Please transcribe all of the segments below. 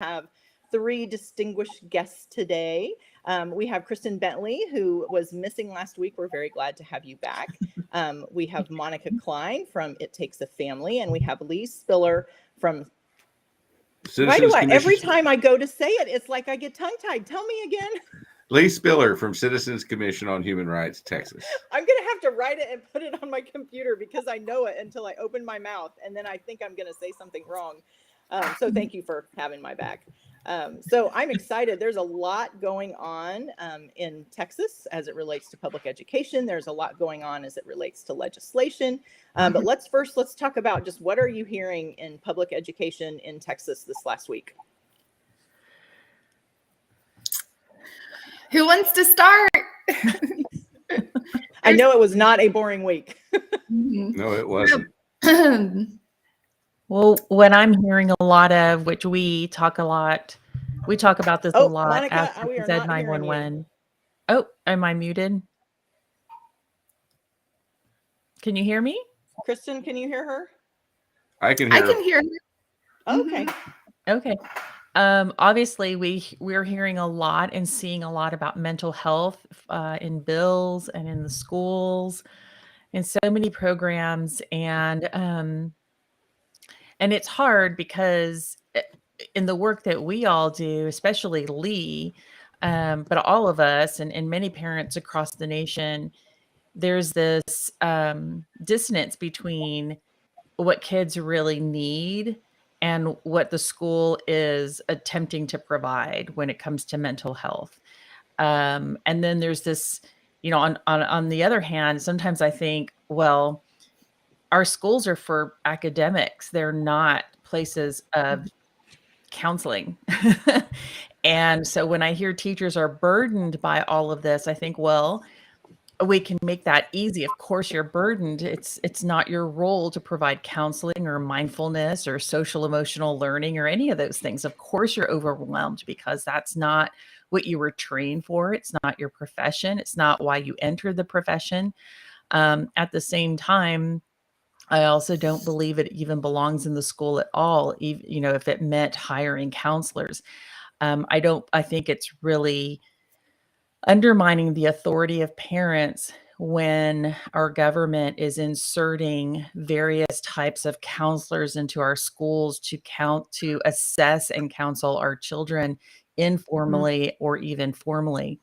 have three distinguished guests today. We have Christin Bentley, who was missing last week. We're very glad to have you back. We have Monica Cline from It Takes a Family, and we have Lee Spiller from every time I go to say it, it's like I get tongue-tied. Tell me again. Lee Spiller from Citizens Commission on Human Rights, Texas. I'm going to have to write it and put it on my computer because I know it until I open my mouth, and then I think I'm going to say something wrong. So thank you for having my back. So I'm excited. There's a lot going on in Texas as it relates to public education. There's a lot going on as it relates to legislation. But let's talk about just what are you hearing in public education in Texas this last week? Who wants to start? I know it was not a boring week. No, it wasn't. Well, what I'm hearing a lot of, which we talk about this a lot Monica, after we are Z not 911. Oh, am I muted? Can you hear me? Christin, can you hear her? I can hear her. Okay. Okay. Obviously, we're hearing a lot and seeing a lot about mental health in bills and in the schools and so many programs. And it's hard because in the work that we all do, especially Lee, but all of us and many parents across the nation, there's this dissonance between what kids really need and what the school is attempting to provide when it comes to mental health. And then there's this, on the other hand, sometimes I think, well, our schools are for academics. They're not places of counseling. And so when I hear teachers are burdened by all of this, I think, well, we can make that easy. Of course, you're burdened. It's not your role to provide counseling or mindfulness or social emotional learning or any of those things. Of course, you're overwhelmed because that's not what you were trained for. It's not your profession. It's not why you entered the profession. At the same time, I also don't believe it even belongs in the school at all. If it meant hiring counselors, I think it's really undermining the authority of parents when our government is inserting various types of counselors into our schools to assess and counsel our children informally or even formally.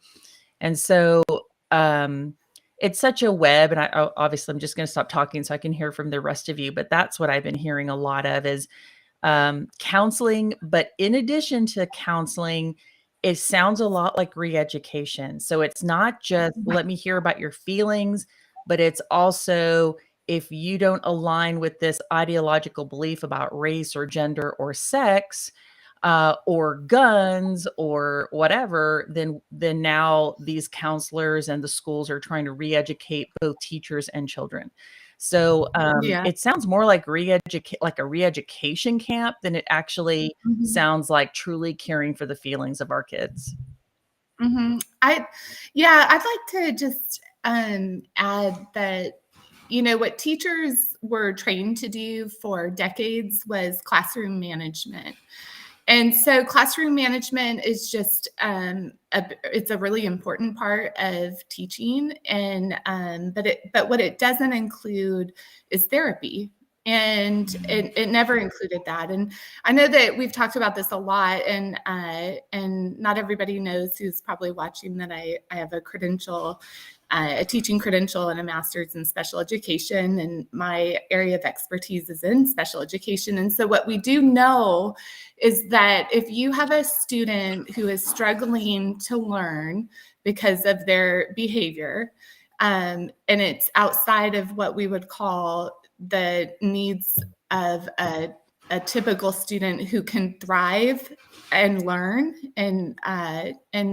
And so it's such a web, and obviously I'm just going to stop talking so I can hear from the rest of you, but that's what I've been hearing a lot of is counseling. But in addition to counseling, it sounds a lot like re-education. So it's not just let me hear about your feelings, but it's also if you don't align with this ideological belief about race or gender or sex or guns or whatever, then now these counselors and the schools are trying to re-educate both teachers and children. So it sounds more like a re-education camp than it actually sounds like truly caring for the feelings of our kids. I'd like to just add that, what teachers were trained to do for decades was classroom management. And so classroom management is just it's a really important part of teaching, and but what it doesn't include is therapy, and it never included that. And I know that we've talked about this a lot, and not everybody knows who's probably watching that I have a credential. A teaching credential and a master's in special education, and my area of expertise is in special education. And so what we do know is that if you have a student who is struggling to learn because of their behavior, and it's outside of what we would call the needs of a typical student who can thrive and learn and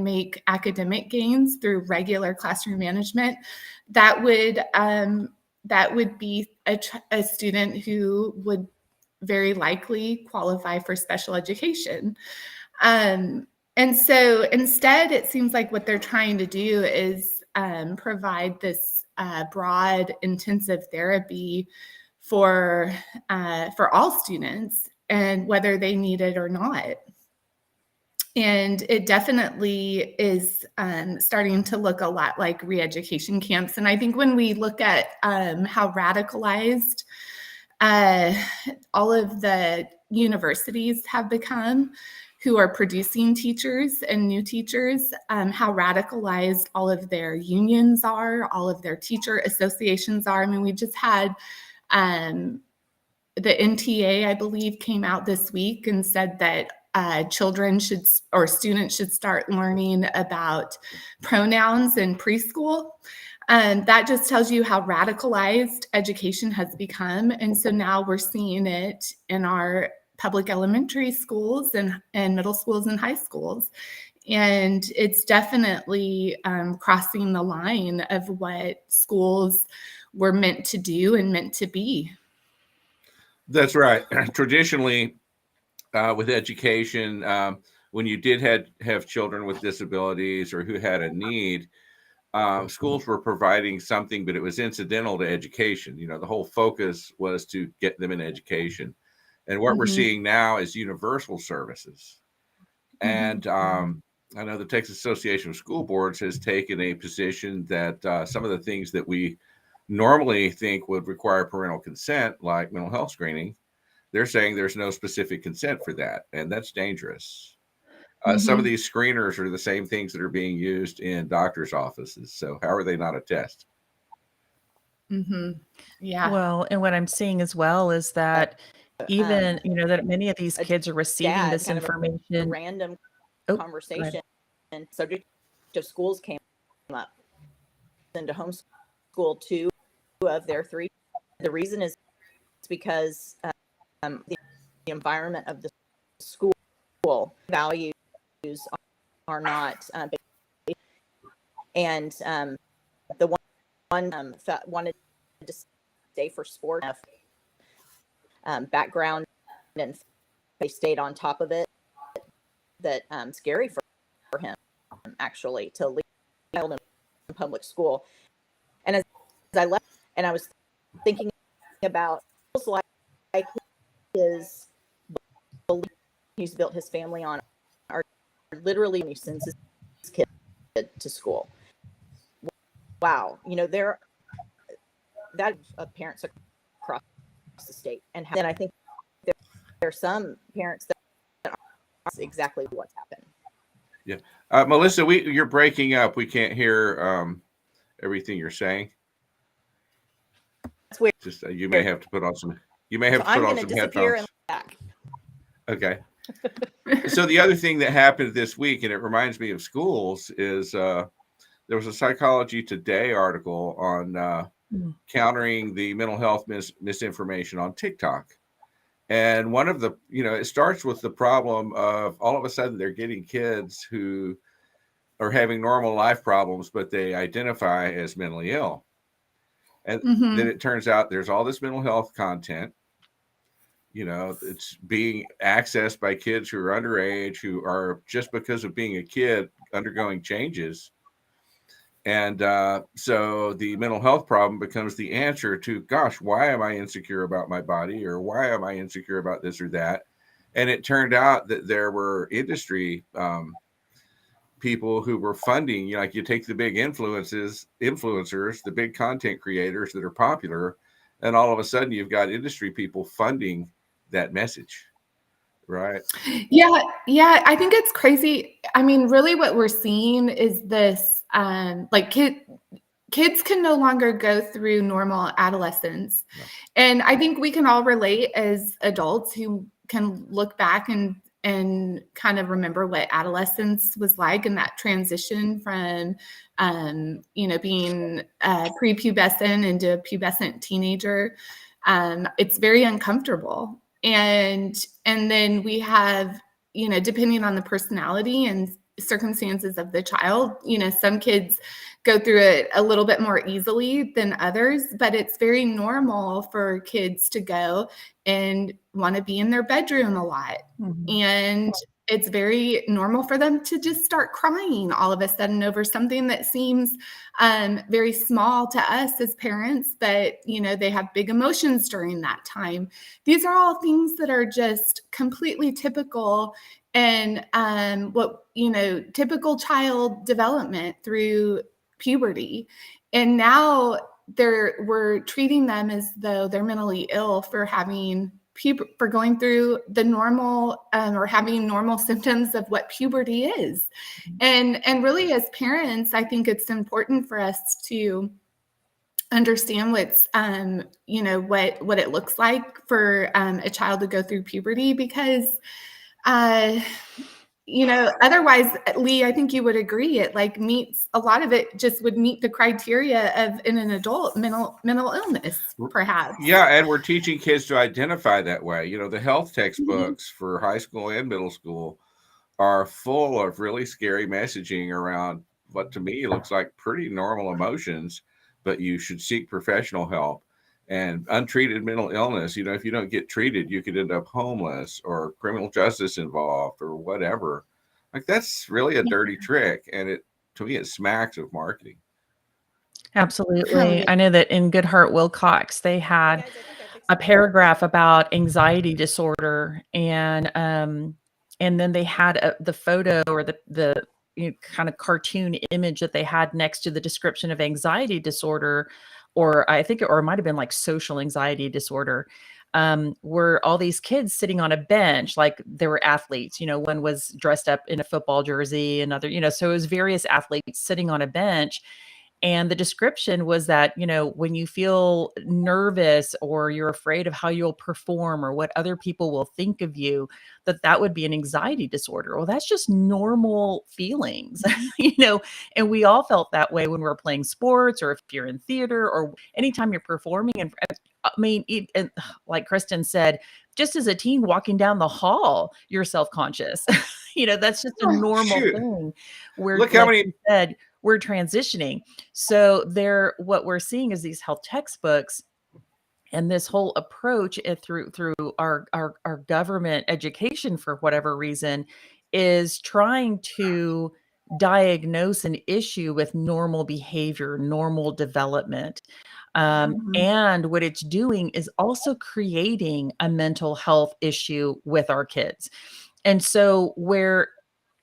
make academic gains through regular classroom management, that would be a student who would very likely qualify for special education. And so instead, it seems like what they're trying to do is provide this broad intensive therapy for all students, and whether they need it or not. And it definitely is starting to look a lot like re-education camps. And I think when we look at how radicalized all of the universities have become who are producing teachers and new teachers, how radicalized all of their unions are, all of their teacher associations are. I mean, we just had the NTA, I believe, came out this week and said that children should, or students should, start learning about pronouns in preschool. That just tells you how radicalized education has become. And so now we're seeing it in our public elementary schools and middle schools and high schools. And it's definitely crossing the line of what schools were meant to do and meant to be. That's right. Traditionally, with education, when you did have children with disabilities or who had a need, schools were providing something, but it was incidental to education. You know, the whole focus was to get them an education. And what we're seeing now is universal services. And I know the Texas Association of School Boards has taken a position that some of the things that we normally think would require parental consent, like mental health screening, they're saying there's no specific consent for that. And that's dangerous. Some of these screeners are the same things that are being used in doctors' offices. So how are they not a test? Yeah. Well, and what I'm seeing as well is that even, that many of these kids are receiving this kind of a information. random Oh, conversation and subject of schools came up into homeschool 2 of their 3. The reason is because the environment of the school values are not and the one wanted to stay for sport background, and they stayed on top of it. That scary for him, actually, to leave in public school. And as I left, and I was thinking about like his belief he's built his family on are literally when he sends his kid to school. Wow, there that parents across the state, and then I think there are some parents that are exactly what's happened. Yeah, Melissa, you're breaking up. We can't hear everything you're saying. That's weird. Just you may have to put on some. You may have to put I'm on going some to disappear headphones. and back. Okay. So the other thing that happened this week, and it reminds me of schools, is there was a Psychology Today article on countering the mental health misinformation on TikTok. And one of the, it starts with the problem of all of a sudden they're getting kids who are having normal life problems, but they identify as mentally ill. And then it turns out there's all this mental health content. It's being accessed by kids who are underage, who are, just because of being a kid, undergoing changes. And so the mental health problem becomes the answer to, gosh, why am I insecure about my body, or why am I insecure about this or that? And it turned out that there were industry people who were funding, like you take the big influencers, the big content creators that are popular, and all of a sudden you've got industry people funding that message. Right. Yeah. I think it's crazy. I mean, really what we're seeing is this, like kids can no longer go through normal adolescence. Yeah. And I think we can all relate as adults who can look back and kind of remember what adolescence was like, and that transition from, being prepubescent into a pubescent teenager. It's very uncomfortable. And then we have, depending on the personality and circumstances of the child, some kids go through it a little bit more easily than others, but it's very normal for kids to go and want to be in their bedroom a lot. And it's very normal for them to just start crying all of a sudden over something that seems very small to us as parents, but they have big emotions during that time. These are all things that are just completely typical and typical child development through puberty. And now we're treating them as though they're mentally ill for going through the normal or having normal symptoms of what puberty is. And really, as parents, I think it's important for us to understand what it looks like for a child to go through puberty, because otherwise, Lee, I think you would agree, it meets a lot of it just would meet the criteria of in an adult mental illness, perhaps. Yeah, and we're teaching kids to identify that way. The health textbooks for high school and middle school are full of really scary messaging around what to me looks like pretty normal emotions, but you should seek professional help. And untreated mental illness, if you don't get treated, you could end up homeless or criminal justice involved or whatever. That's really a dirty trick. And to me, it smacks of marketing. Absolutely. I know that in Goodhart Wilcox, they had a paragraph about anxiety disorder, and then they had the photo or the kind of cartoon image that they had next to the description of anxiety disorder, or it might have been like social anxiety disorder, were all these kids sitting on a bench, like they were athletes. One was dressed up in a football jersey, another, so it was various athletes sitting on a bench. And the description was that, when you feel nervous or you're afraid of how you'll perform or what other people will think of you, that would be an anxiety disorder. Well, that's just normal feelings, and we all felt that way when we're playing sports, or if you're in theater, or anytime you're performing. And and like Christin said, just as a teen walking down the hall, you're self-conscious. That's just a normal thing. Look how many said, we're transitioning. So what we're seeing is these health textbooks and this whole approach through our government education, for whatever reason, is trying to diagnose an issue with normal behavior, normal development. And what it's doing is also creating a mental health issue with our kids. And so where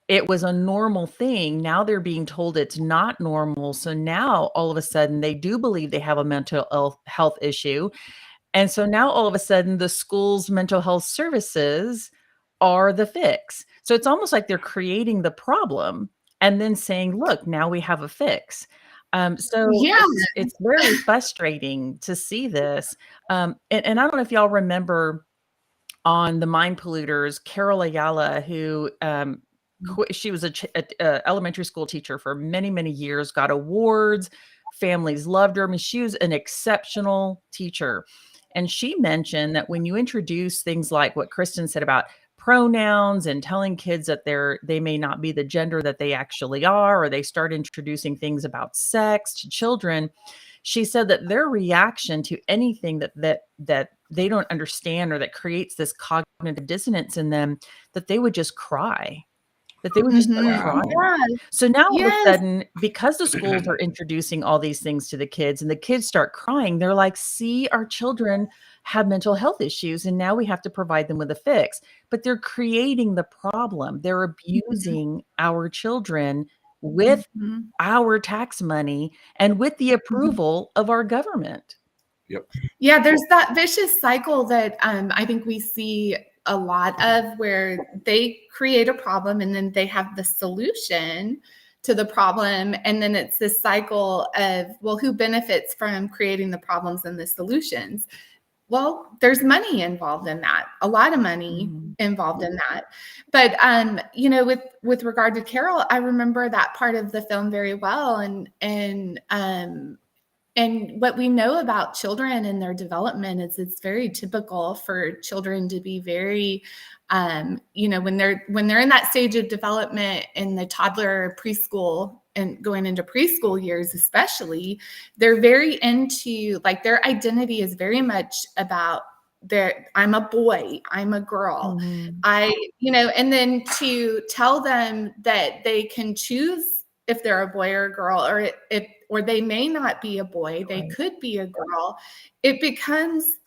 it was a normal thing, now they're being told it's not normal. So now all of a sudden they do believe they have a mental health issue. And so now all of a sudden the school's mental health services are the fix. So it's almost like they're creating the problem and then saying, look, now we have a fix. It's very frustrating to see this. And I don't know if y'all remember on the Mind Polluters, Carol Ayala, who she was a elementary school teacher for many, many years, got awards, families loved her. She was an exceptional teacher. And she mentioned that when you introduce things like what Christin said about pronouns and telling kids that they may not be the gender that they actually are, or they start introducing things about sex to children, she said that their reaction to anything that they don't understand or that creates this cognitive dissonance in them, that they would just cry. That they would just start crying. Yeah. So now all of a sudden, because the schools are introducing all these things to the kids and the kids start crying, they're like, see, our children have mental health issues and now we have to provide them with a fix. But they're creating the problem. They're abusing our children with our tax money and with the approval of our government. Yep. Yeah, there's that vicious cycle that I think we see a lot of, where they create a problem and then they have the solution to the problem. And then it's this cycle of, well, who benefits from creating the problems and the solutions? Well, there's money involved in that, a lot of money involved in that. But, with regard to Carol, I remember that part of the film very well. And what we know about children and their development is it's very typical for children to be very, when they're in that stage of development in the toddler, preschool, and going into preschool years, especially, they're very into, like, their identity is very much about I'm a boy, I'm a girl. Mhm. And then to tell them that they can choose if they're a boy or a girl, or they may not be a boy, they Right. could be a girl. It becomes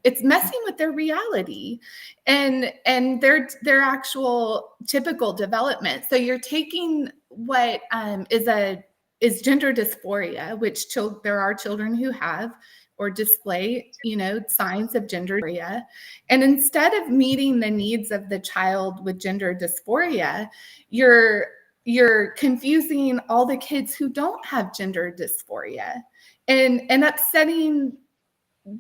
it's messing with their reality and their actual typical development. So you're taking what is gender dysphoria, which there are children who have or display, signs of gender dysphoria. And instead of meeting the needs of the child with gender dysphoria, you're confusing all the kids who don't have gender dysphoria and upsetting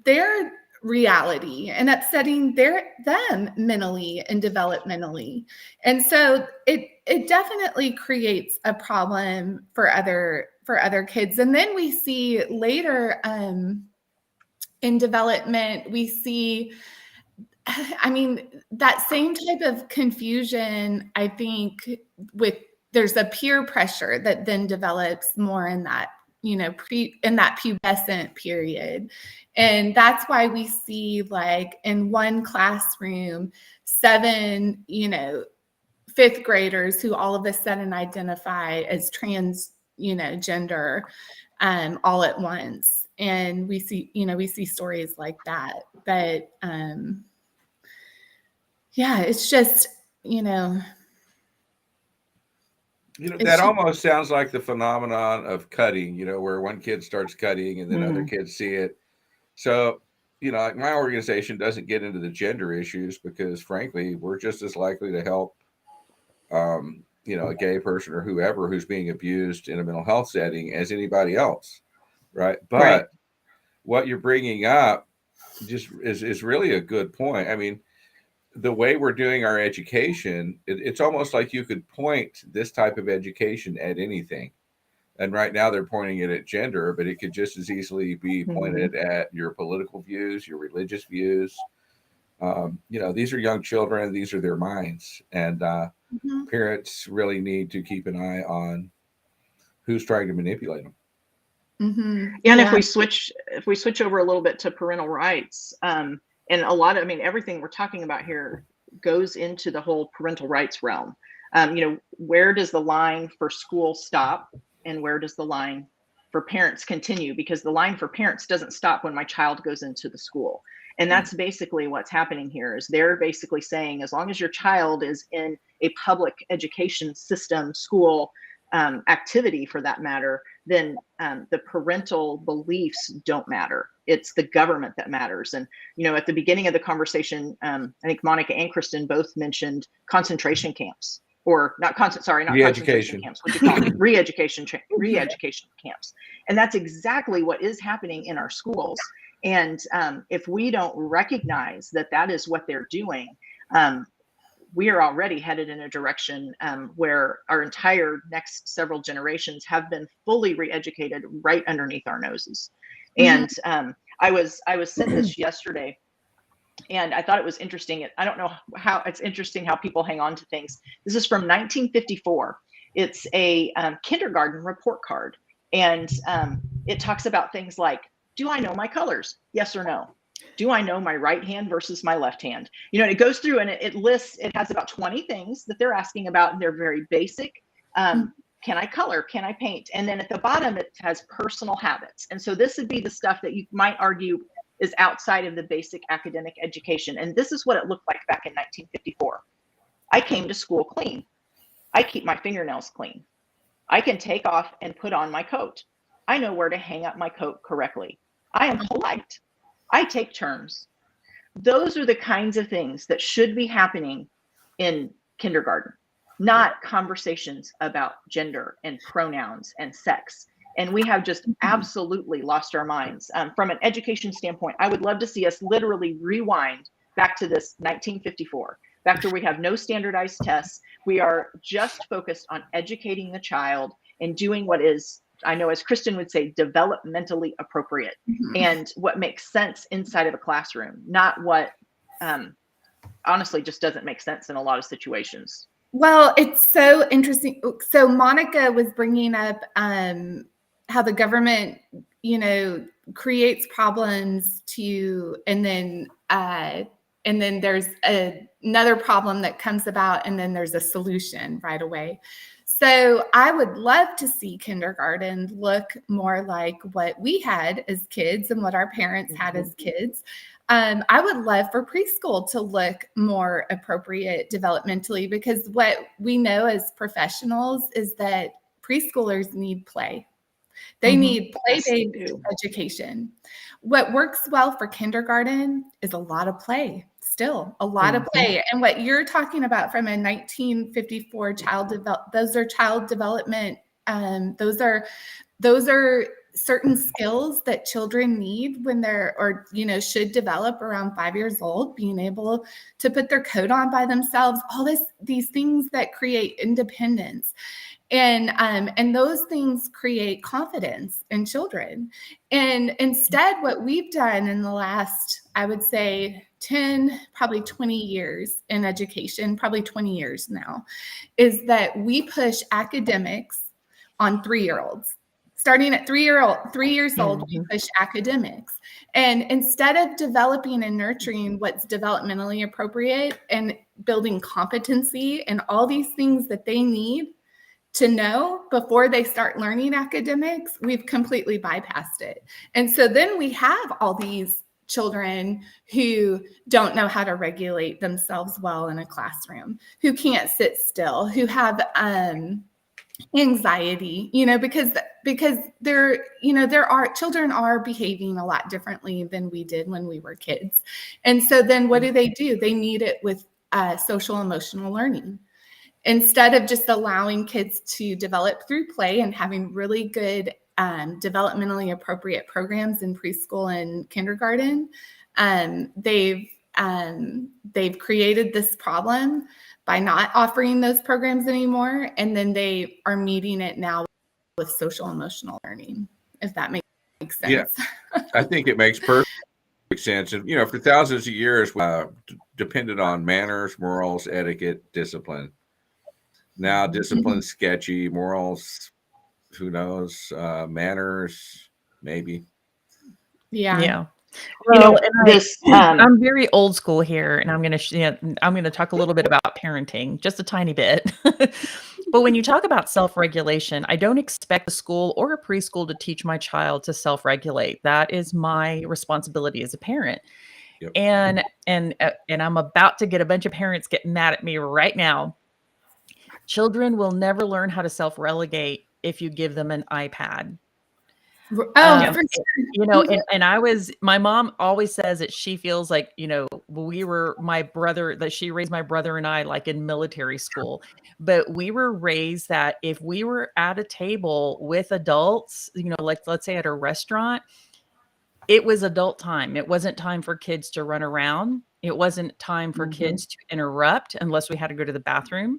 their reality and upsetting them mentally and developmentally. And so it definitely creates a problem for other kids. And then we see later in development, we see, that same type of confusion, I think, there's a peer pressure that then develops more in that, in that pubescent period. And that's why we see, like, in one classroom, 7, fifth graders who all of a sudden identify as gender all at once. And we see stories like that. But yeah, it's just, That almost sounds like the phenomenon of cutting, where one kid starts cutting and then other kids see it. So, like my organization doesn't get into the gender issues because, frankly, we're just as likely to help, a gay person or whoever who's being abused in a mental health setting as anybody else, right? But what you're bringing up just is really a good point. I mean, the way we're doing our education, it's almost like you could point this type of education at anything. And right now they're pointing it at gender, but it could just as easily be pointed at your political views, your religious views. These are young children. These are their minds. And parents really need to keep an eye on who's trying to manipulate them. And if we switch over a little bit to parental rights, and a lot of, everything we're talking about here goes into the whole parental rights realm. Where does the line for school stop and where does the line for parents continue? Because the line for parents doesn't stop when my child goes into the school. And that's basically what's happening here is they're basically saying, as long as your child is in a public education system, school, activity for that matter, then the parental beliefs don't matter. It's the government that matters. And, at the beginning of the conversation, I think Monica and Christin both mentioned concentration camps, or not concentration camps. What do you call it? Re-education camps. And that's exactly what is happening in our schools. And if we don't recognize that that is what they're doing, we are already headed in a direction where our entire next several generations have been fully re-educated right underneath our noses. And I was sent this yesterday, and I thought it was interesting. I don't know how it's interesting how people hang on to things. This is from 1954. It's a kindergarten report card, and it talks about things like, do I know my colors? Yes or no? Do I know my right hand versus my left hand? And it goes through and it has about 20 things that they're asking about, and they're very basic. Can I color? Can I paint? And then at the bottom, it has personal habits. And so this would be the stuff that you might argue is outside of the basic academic education. And this is what it looked like back in 1954. I came to school clean. I keep my fingernails clean. I can take off and put on my coat. I know where to hang up my coat correctly. I am polite. I take turns. Those are the kinds of things that should be happening in kindergarten, not conversations about gender and pronouns and sex. And we have just absolutely lost our minds. From an education standpoint, I would love to see us literally rewind back to this 1954, back to where we have no standardized tests. We are just focused on educating the child and doing what is, I know as Christin would say, developmentally appropriate and what makes sense inside of a classroom, not what honestly just doesn't make sense in a lot of situations. Well, it's so interesting. So Monica was bringing up how the government, creates problems and then there's another problem that comes about, and then there's a solution right away. So I would love to see kindergarten look more like what we had as kids and what our parents had as kids. I would love for preschool to look more appropriate developmentally, because what we know as professionals is that preschoolers need play. They need play-based education. What works well for kindergarten is a lot of play, still a lot of play. And what you're talking about from a 1954 those are child development. Those are certain skills that children need when should develop around 5 years old, being able to put their coat on by themselves, these things that create independence. And those things create confidence in children. And instead, what we've done in the last, I would say 10, probably 20 years in education, probably 20 years now, is that we push academics on 3-year-olds. Starting at 3 years old, we push academics. And instead of developing and nurturing what's developmentally appropriate and building competency and all these things that they need to know before they start learning academics, we've completely bypassed it. And so then we have all these children who don't know how to regulate themselves well in a classroom, who can't sit still, who have anxiety, because children are behaving a lot differently than we did when we were kids. And so then what do? They need it with social emotional learning. Instead of just allowing kids to develop through play and having really good developmentally appropriate programs in preschool and kindergarten, they've created this problem by not offering those programs anymore. And then they are meeting it now with social emotional learning, if that makes sense. Yeah, I think it makes perfect sense. And, for thousands of years, depended on manners, morals, etiquette, discipline. Now discipline's sketchy, morals, who knows, manners, maybe. Yeah. Well, I'm very old school here, and I'm going to talk a little bit about parenting, just a tiny bit. But when you talk about self-regulation, I don't expect a school or a preschool to teach my child to self-regulate. That is my responsibility as a parent. Yep. And I'm about to get a bunch of parents getting mad at me right now. Children will never learn how to self-relegate if you give them an iPad. For sure. My mom always says that she feels like, that she raised my brother and I like in military school, but we were raised that if we were at a table with adults, like let's say at a restaurant, it was adult time. It wasn't time for kids to run around. It wasn't time for kids to interrupt unless we had to go to the bathroom.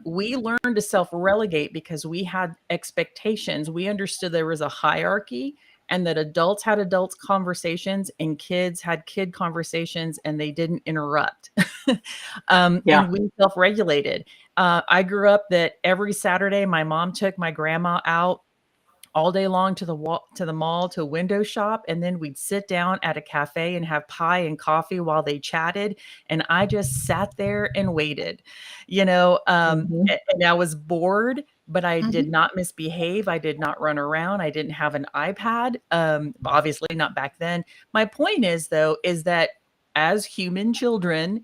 We learned to self-relegate because we had expectations. We understood there was a hierarchy, and that adults had adults conversations and kids had kid conversations, and they didn't interrupt. And we self-regulated. I grew up that every Saturday, my mom took my grandma out all day long to the mall, to a window shop. And then we'd sit down at a cafe and have pie and coffee while they chatted. And I just sat there and waited, and I was bored, but I did not misbehave. I did not run around. I didn't have an iPad. Obviously not back then. My point is that as human children,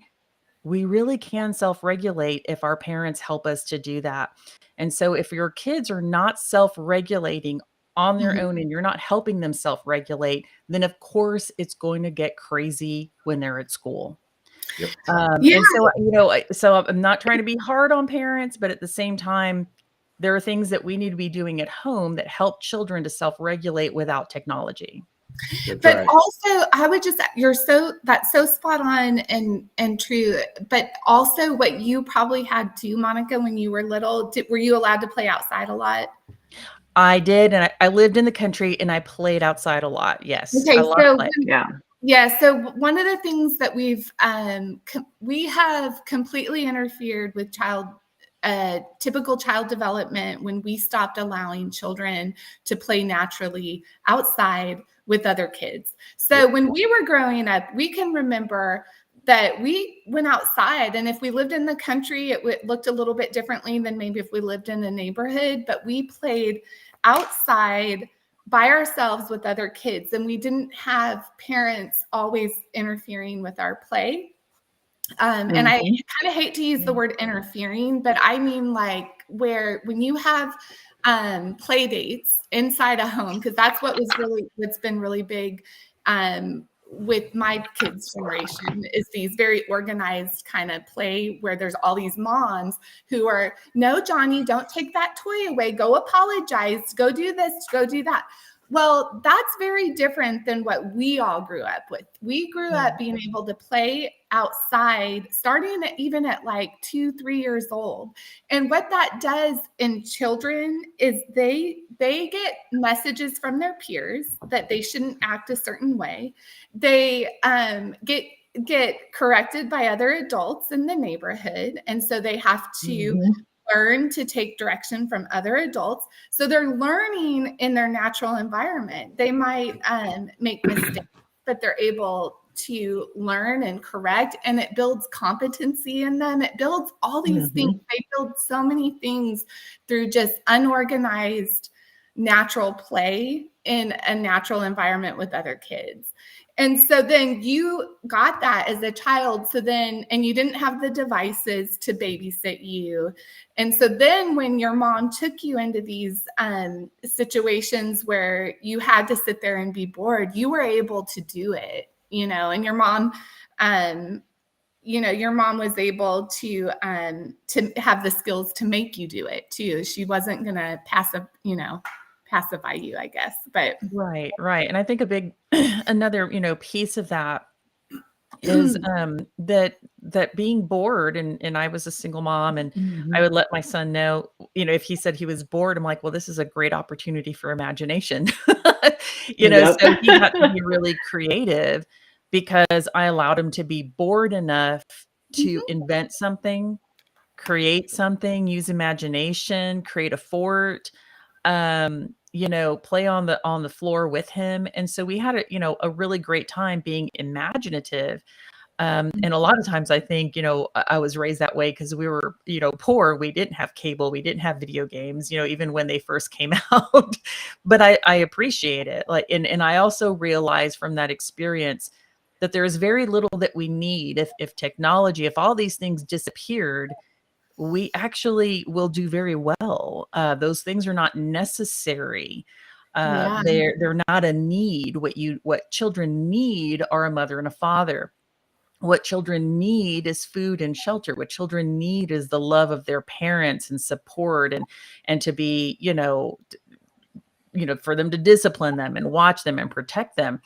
we really can self-regulate if our parents help us to do that. And so if your kids are not self-regulating on their own and you're not helping them self-regulate, then of course it's going to get crazy when they're at school. Yep. And so I'm not trying to be hard on parents, but at the same time, there are things that we need to be doing at home that help children to self-regulate without technology. That's but right. Also, I would just, that's so spot on and true. But also what you probably had too, Monica, when you were little, were you allowed to play outside a lot? I did. And I lived in the country and I played outside a lot. Yes. Okay. So one of the things that we have completely interfered with child typical child development when we stopped allowing children to play naturally outside with other kids. So when we were growing up, we can remember that we went outside, and if we lived in the country, it looked a little bit differently than maybe if we lived in a neighborhood, but we played outside by ourselves with other kids, and we didn't have parents always interfering with our play. And I kind of hate to use the word interfering, but I mean like when you have play dates inside a home, because that's what's been really big with my kids' generation is these very organized kind of play where there's all these moms who are, no, Johnny, don't take that toy away. Go apologize. Go do this. Go do that. Well, that's very different than what we all grew up with. We grew up being able to play outside, starting even at like 2-3 years old. And what that does in children is they get messages from their peers that they shouldn't act a certain way. They get corrected by other adults in the neighborhood. And so they have to learn to take direction from other adults. So they're learning in their natural environment. They might make mistakes, but they're able to learn and correct, and it builds competency in them. It builds all these things. They build so many things through just unorganized natural play in a natural environment with other kids. And so then you got that as a child. So then, and you didn't have the devices to babysit you. And so then when your mom took you into these situations where you had to sit there and be bored, you were able to do it, and your mom, your mom was able to have the skills to make you do it too. She wasn't going to pacify you, I guess. But Right. And I think another, piece of that is that being bored, and I was a single mom, and I would let my son know, if he said he was bored, I'm like, well, this is a great opportunity for imagination. So he got to be really creative because I allowed him to be bored enough to invent something, create something, use imagination, create a fort, play on the floor with him. And so we had a really great time being imaginative. And a lot of times I think, I was raised that way because we were, poor. We didn't have cable. We didn't have video games, even when they first came out. But I appreciate it. And I also realized from that experience that there is very little that we need. If all these things disappeared, we actually will do very well. Those things are not necessary. They're not a need. What children need are a mother and a father. What children need is food and shelter. What children need is the love of their parents and support, and to be, for them to discipline them and watch them and protect them.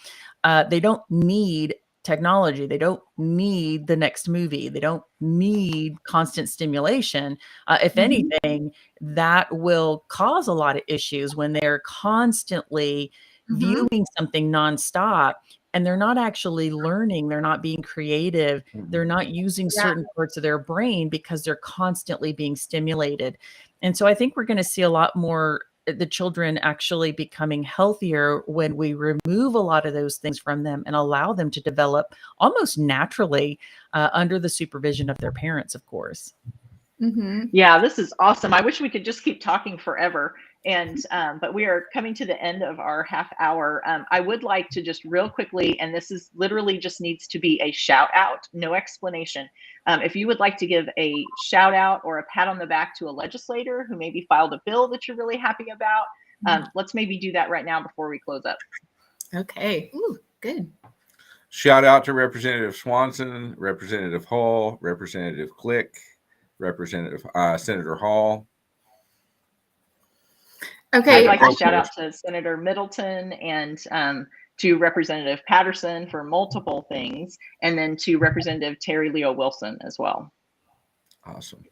They don't need technology. They don't need the next movie. They don't need constant stimulation. If anything, that will cause a lot of issues when they're constantly viewing something nonstop and they're not actually learning. They're not being creative. They're not using certain parts of their brain because they're constantly being stimulated. And so I think we're going to see a lot more the children actually becoming healthier when we remove a lot of those things from them and allow them to develop almost naturally under the supervision of their parents, of course. Yeah, this is awesome. I wish we could just keep talking forever. But we are coming to the end of our half hour. I would like to just real quickly, and this is literally just needs to be a shout out, no explanation. If you would like to give a shout out or a pat on the back to a legislator who maybe filed a bill that you're really happy about, let's maybe do that right now before we close up. Okay. Ooh, good. Shout out to Representative Swanson, Representative Hull, Representative Click, Representative Senator Hall. Okay. I'd like to shout out to Senator Middleton and to Representative Patterson for multiple things, and then to Representative Terry Leo Wilson as well. Awesome.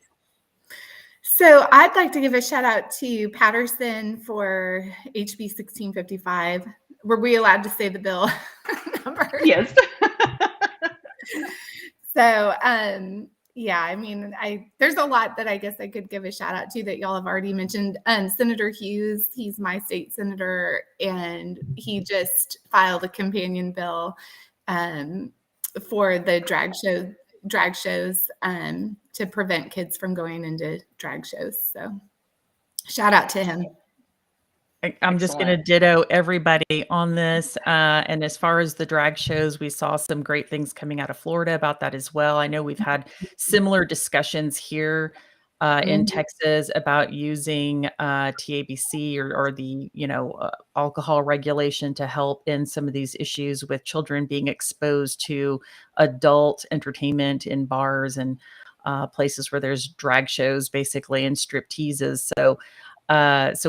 So I'd like to give a shout out to Patterson for HB 1655. Were we allowed to say the bill number? Yes. So Yeah, I mean, there's a lot that I guess I could give a shout out to that y'all have already mentioned. Senator Hughes, he's my state senator, and he just filed a companion bill for the drag shows to prevent kids from going into drag shows. So shout out to him. I'm just going to ditto everybody on this. And as far as the drag shows, we saw some great things coming out of Florida about that as well. I know we've had similar discussions here in Texas about using TABC or the, alcohol regulation to help in some of these issues with children being exposed to adult entertainment in bars and places where there's drag shows basically and strip teases. So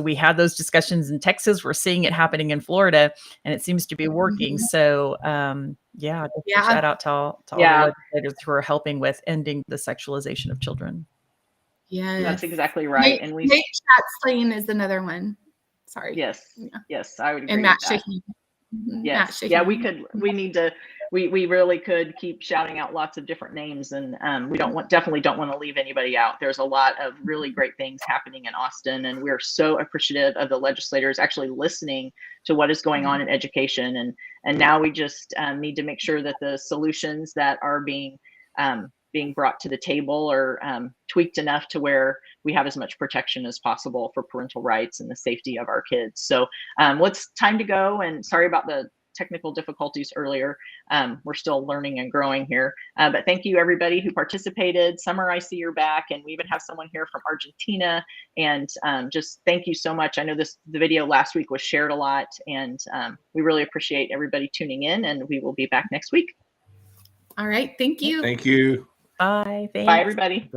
we had those discussions in Texas. We're seeing it happening in Florida, and it seems to be working. So, shout out to all the legislators who are helping with ending the sexualization of children. Yeah, that's exactly right. And Nate Schatzlane is another one. Sorry. Yes, I would agree. And Matt with that. Shaking. Yes, yeah, we really could keep shouting out lots of different names, and we definitely don't want to leave anybody out. There's a lot of really great things happening in Austin, and we're so appreciative of the legislators actually listening to what is going on in education. And now we just need to make sure that the solutions that are being brought to the table are tweaked enough to where we have as much protection as possible for parental rights and the safety of our kids. So it's time to go, and sorry about the technical difficulties earlier. We're still learning and growing here, but thank you everybody who participated. Summer, I see you're back, and we even have someone here from Argentina, and just thank you so much. I know the video last week was shared a lot, and we really appreciate everybody tuning in, and we will be back next week. All right, thank you. Thank you. Bye. Thanks. Bye everybody.